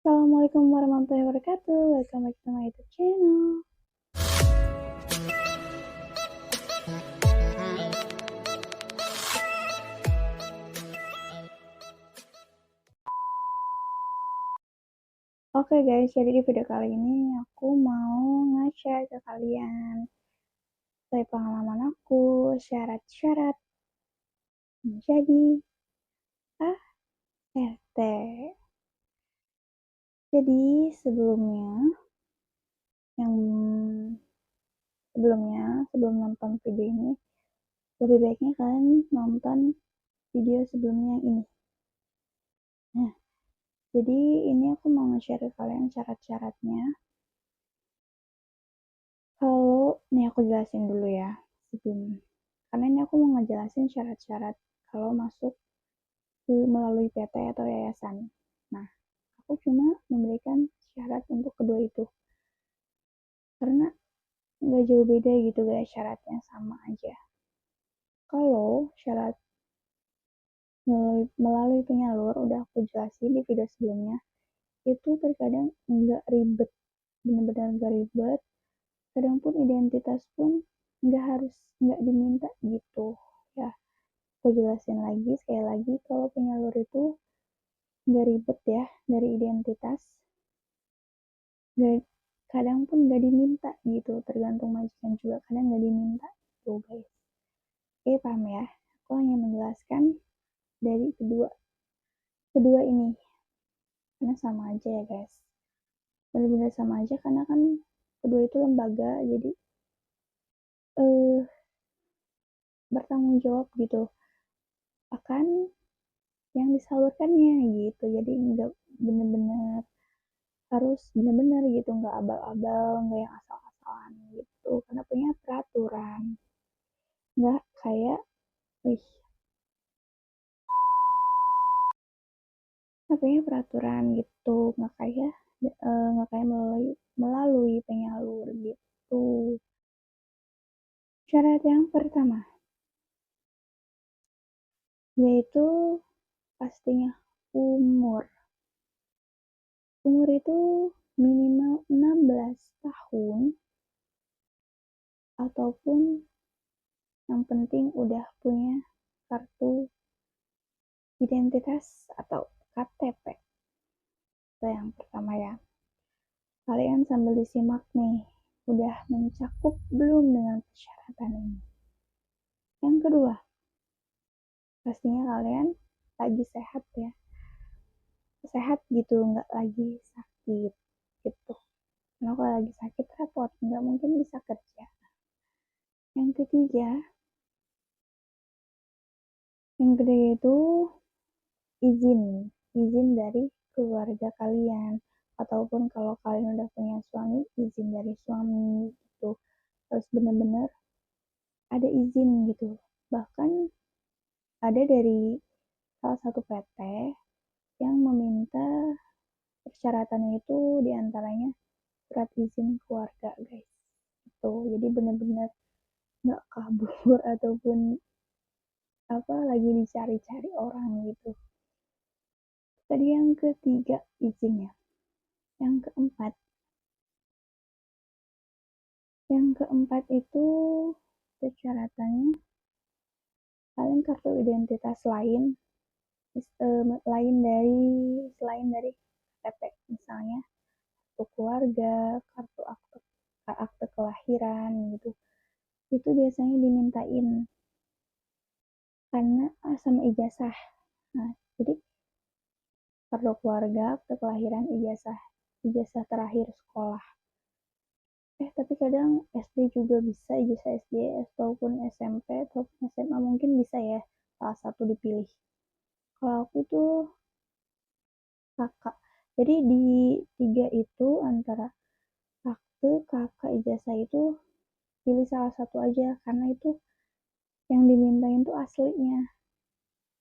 Assalamualaikum warahmatullahi wabarakatuh. Welcome back to my YouTube channel. Oke guys, jadi di video kali ini aku mau nge-share ke kalian dari pengalaman aku, syarat-syarat menjadi ART. Jadi sebelum nonton video ini, lebih baiknya kalian nonton video sebelumnya ini. Nah, jadi ini aku mau nge-share ke kalian syarat-syaratnya. Kalau nih aku jelasin dulu ya karena ini aku mau ngejelasin syarat-syarat kalau masuk melalui PT atau yayasan. Nah, aku cuma memberikan syarat untuk kedua itu karena nggak jauh beda gitu guys, syaratnya sama aja. Kalau syarat melalui penyalur udah aku jelasin di video sebelumnya, itu terkadang nggak ribet, bener-bener nggak ribet. Kadang pun identitas pun nggak diminta gitu ya. Aku jelasin lagi sekali lagi, kalau penyalur itu nggak ribet ya, dari identitas nggak, kadang pun nggak diminta gitu, tergantung majikan juga kadang nggak diminta tuh guys. Oke, paham ya? Aku hanya menjelaskan dari kedua ini karena sama aja ya guys, benar-benar sama aja karena kan kedua itu lembaga, jadi eh bertanggung jawab gitu akan yang disalurkannya gitu, jadi nggak bener-bener harus bener-bener gitu, nggak abal-abal, nggak yang asal-asalan gitu, karena punya peraturan, nggak kayak wih nggak punya peraturan gitu, nggak kayak melalui penyalur gitu. Syarat yang pertama yaitu pastinya umur. Umur itu minimal 16 tahun ataupun yang penting udah punya kartu identitas atau KTP. Itu yang pertama ya. Kalian sambil disimak nih, udah mencakup belum dengan persyaratan ini? Yang kedua, pastinya kalian lagi sehat ya. Sehat gitu, nggak lagi sakit gitu. Karena kalau lagi sakit repot, nggak mungkin bisa kerja. Yang ketiga itu izin dari keluarga kalian, ataupun kalau kalian udah punya suami, izin dari suami gitu. Harus benar-benar ada izin gitu. Bahkan ada dari salah satu PT yang meminta persyaratannya itu diantaranya surat izin keluarga guys. Itu jadi benar-benar nggak kabur ataupun apa lagi dicari-cari orang gitu. Tadi yang ketiga izinnya. Yang keempat itu persyaratannya kalian kartu identitas lain, selain dari KTP, misalnya kartu keluarga, kartu akte kelahiran gitu, itu biasanya dimintain karena sama ijazah. Nah, jadi kartu keluarga, akte kelahiran, ijazah terakhir sekolah. Tapi kadang SD juga bisa, ijazah SD ataupun SMP ataupun SMA mungkin bisa ya, salah satu dipilih. Kalau aku itu kakak. Jadi di tiga itu antara akte, kakak, ijazah itu pilih salah satu aja karena itu yang dimintain tuh aslinya.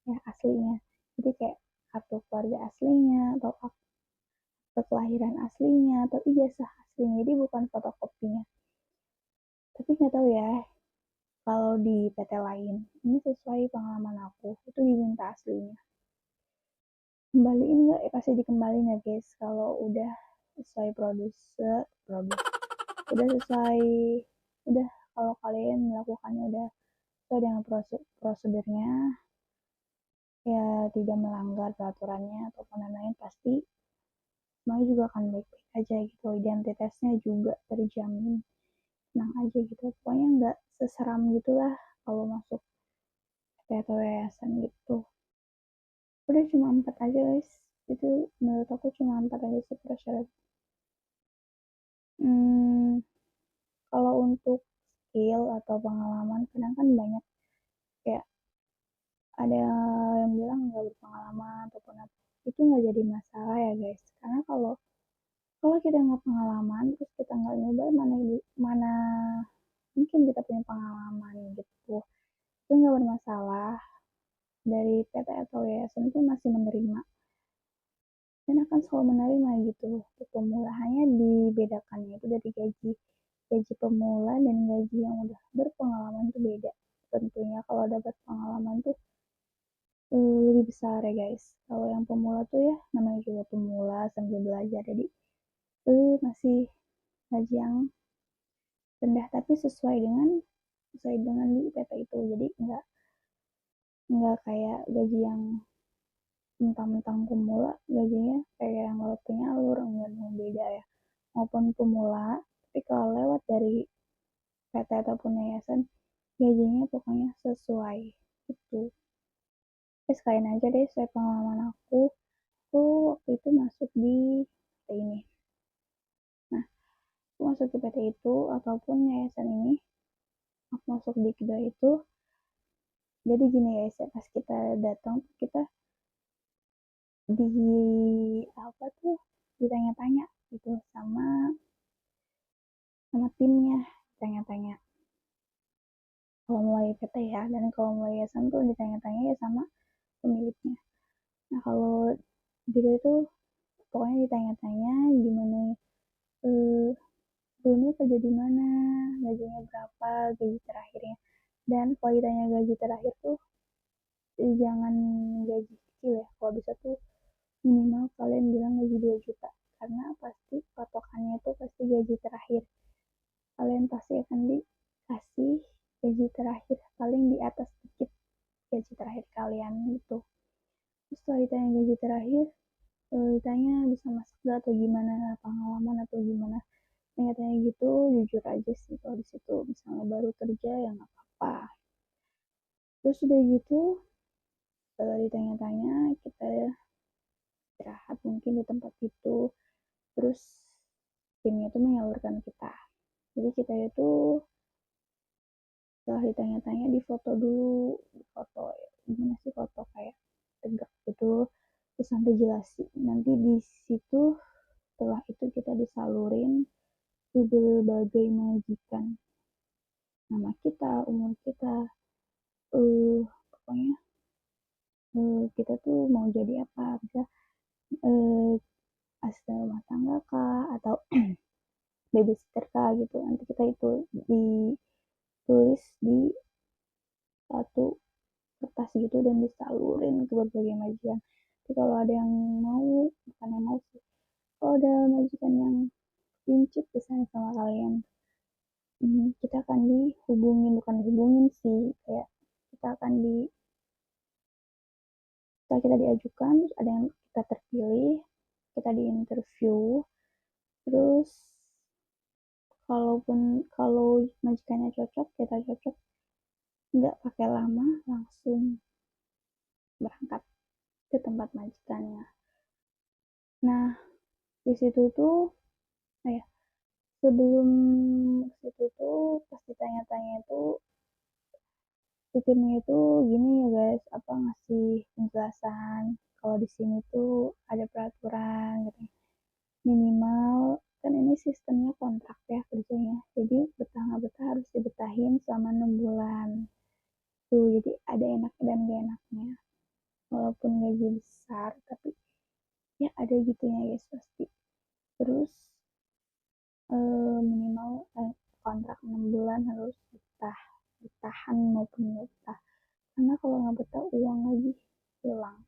Ya, aslinya. Jadi kayak kartu keluarga aslinya atau akte kelahiran aslinya atau ijazah aslinya. Jadi bukan fotokopinya. Tapi nggak tahu ya kalau di PT lain. Ini sesuai pengalaman aku, itu diminta aslinya. kembaliin nggak? Pasti dikembaliin ya guys kalau udah sesuai udah sesuai, udah, kalau kalian melakukannya udah sesuai dengan prosedurnya, ya tidak melanggar peraturannya ataupun lain-lain, pasti semuanya juga akan baik-baik aja gitu, identitasnya juga terjamin, tenang aja gitu, pokoknya nggak seseram gitulah kalau masuk PT atau yayasan gitu. Udah cuma 4 aja guys, itu menurut aku cuma 4 aja sih prasyarat. hmm, Kalau untuk skill atau pengalaman kadang kan banyak, kayak ada yang bilang nggak berpengalaman ataupun apa, itu nggak jadi masalah ya guys, karena kalau kalau kita nggak pengalaman terus kita nggak nyoba, mana mana mungkin kita punya pengalaman gitu, itu nggak bermasalah. Dari PT atau yayasan itu masih menerima dan akan selalu menerima gitu untuk pemula, hanya dibedakannya itu dari gaji. Gaji pemula dan gaji yang udah berpengalaman itu beda. Tentunya kalau dapat pengalaman tuh lebih besar ya guys. Kalau yang pemula tuh ya namanya juga pemula sambil belajar, jadi masih gaji yang rendah tapi sesuai dengan di PT itu. Jadi nggak kayak gaji yang mentang-mentang pemula gajinya kayak yang lewat penyalur, enggak dong, beda ya. Maupun pemula, tapi kalau lewat dari PT ataupun yayasan gajinya pokoknya sesuai itu. Sekalian aja deh saya pengalaman aku waktu itu masuk di PT ini. Nah, aku masuk di PT itu ataupun yayasan ini, aku masuk di kedua itu. Jadi gini guys ya, pas kita datang kita di apa tuh, ditanya-tanya gitu sama sama timnya, tanya-tanya kalau mulai PT ya, dan kalau mulai yayasan tuh ditanya-tanya ya sama pemiliknya. Nah kalau gitu itu pokoknya ditanya-tanya gimana, eh, sebelumnya kerja di mana, gajinya berapa, gaji terakhirnya. Dan kalau ditanya gaji terakhir tuh jangan gaji kecil ya, kalau bisa tuh minimal kalian bilang gaji 2 juta, karena pasti patokannya tuh pasti gaji terakhir. Kalian pasti akan dikasih gaji terakhir paling di atas sedikit gaji terakhir kalian gitu. Terus setelah ditanya gaji terakhir, ditanya bisa masak gak atau gimana, pengalaman atau gimana, tanya-tanya gitu jujur aja sih kalau di situ misalnya baru kerja ya nggak apa-apa. Terus udah gitu setelah ditanya-tanya kita istirahat mungkin di tempat itu, terus timnya tuh menyalurkan kita, jadi kita itu setelah ditanya-tanya di foto dulu, di foto ya, gimana sih foto kayak tegak gitu, terus nanti jelasin nanti di situ. Setelah itu kita disalurin ke berbagai majikan, nama kita, umur kita, pokoknya kita tuh mau jadi apa, bisa uh, asisten rumah tangga kah atau babysitter kah gitu, nanti kita itu ditulis di satu kertas gitu dan disalurin ke berbagai majikan. Tapi kalau ada yang mau, bukan yang mau sih, kalau ada majikan yang pincut misalnya sama kalian, kita akan dihubungin, bukan dihubungin sih, kayak kita akan setelah kita diajukan terus ada yang kita terpilih, kita diinterview, terus kalau majikannya cocok, kita cocok, nggak pakai lama langsung berangkat ke tempat majikannya. Nah di situ tuh ya, sebelum ke situ tuh pas ditanya-tanya itu sistemnya itu gini ya guys, apa ngasih penjelasan kalau di sini tuh ada peraturan gitu, minimal kan ini sistemnya kontrak ya kerjanya, jadi betah nggak betah harus dibetahin selama 6 bulan tuh, jadi ada enak dan gak enaknya, walaupun gaji besar tapi ya ada gitunya guys pasti. Terus minimal kontrak 6 bulan harus ditahan maupun nggak betah, karena kalau nggak betah uang lagi hilang.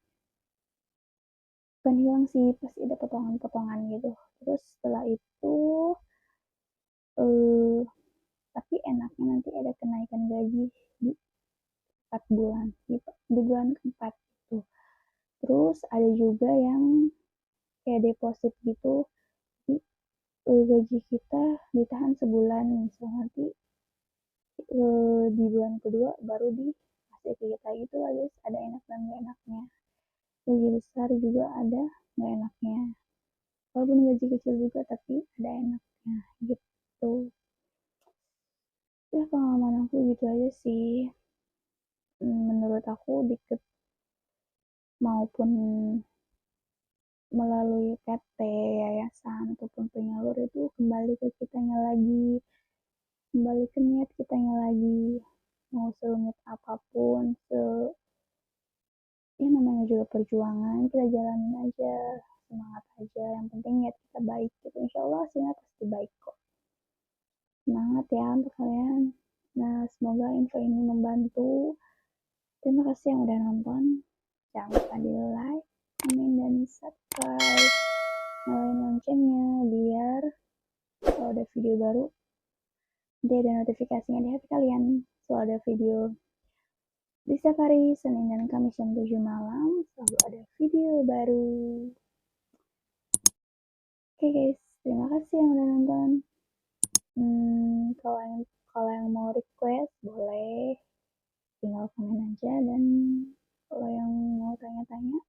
bukan hilang sih, pasti ada potongan-potongan gitu. Terus setelah itu tapi enaknya nanti ada kenaikan gaji di 4 bulan, di bulan keempat gitu. Terus ada juga yang kayak deposit gitu, di gaji kita ditahan sebulan, misal nanti di bulan kedua baru dikasih ke kita gitu lah guys. Ada enak dan gak enaknya. Gaji besar juga ada gak enaknya, walaupun gaji kecil juga tapi ada enaknya gitu. Ya pengalaman aku gitu aja sih. Menurut aku dikit maupun melalui PT, yayasan, ataupun penyalur itu kembali ke kitanya lagi, kembali ke niat kitanya lagi. Mau serumit apapun, ya namanya juga perjuangan, kita jalanin aja, semangat aja, yang penting niat kita baik gitu, insya Allah hasilnya pasti baik kok. Semangat ya untuk kalian. Nah, semoga info ini membantu. Terima kasih yang udah nonton. Jangan lupa di like, komen, dan subscribe. Nyalain loncengnya biar kalau ada video baru dia ada notifikasinya di HP kalian. Selalu ada video di setiap hari Senin dan Kamis jam 7 malam, selalu ada video baru. Oke guys, terima kasih yang udah nonton. Kalau yang mau request boleh tinggal komen aja, dan kalau yang mau tanya-tanya